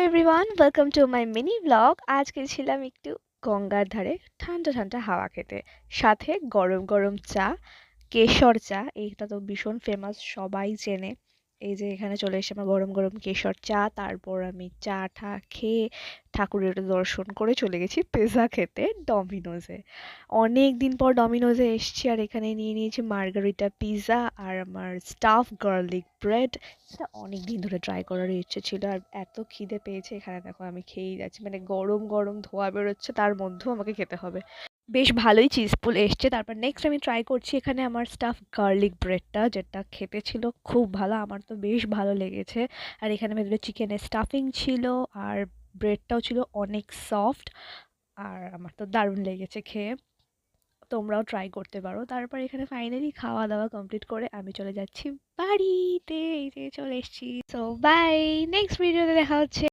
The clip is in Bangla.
Everyone, welcome to my mini blog. আজকে ছিলাম একটু গঙ্গার ধারে ঠান্ডা ঠান্ডা হাওয়া খেতে, সাথে গরম গরম চা, কেশর চা। এইটা তো ভীষণ ফেমাস, সবাই চেনে। এই যে এখানে চলে এসে আমার গরম গরম কেশর চা, তারপর আমি চা টা খেয়ে ঠাকুরের দর্শন করে চলে গেছি পিৎজা খেতে ডমিনোজে। অনেক দিন পর ডমিনোজে এসেছি, আর এখানে নিয়ে নিয়েছি মার্গারিটা পিৎজা আর আমার স্টাফ গার্লিক ব্রেড। এটা অনেক দিন ধরে ট্রাই করার ইচ্ছে ছিল, আর এত খিদে পেয়েছে এখানে দেখো আমি খেয়েই যাচ্ছি, মানে গরম গরম ধোয়া বেরোচ্ছে, তার মধ্যেও আমাকে খেতে হবে। বেশ ভালোই চিজফুল এসছে। তারপর নেক্সট আমি ট্রাই করছি এখানে আমার স্টাফ গার্লিক ব্রেডটা, যেটা খেতে ছিল খুব ভালো, আমার তো বেশ ভালো লেগেছে। আর এখানে ভেতরে চিকেনের স্টাফিং ছিল, আর ব্রেডটাও ছিল অনেক সফট, আর আমার তো দারুণ লেগেছে খেয়ে। তোমরাও ট্রাই করতে পারো। তারপর এখানে ফাইনালি খাওয়া দাওয়া কমপ্লিট করে আমি চলে যাচ্ছি বাড়িতে। এই যে চলে এসেছি। সো বাই, নেক্সট ভিডিওতে দেখা হচ্ছে।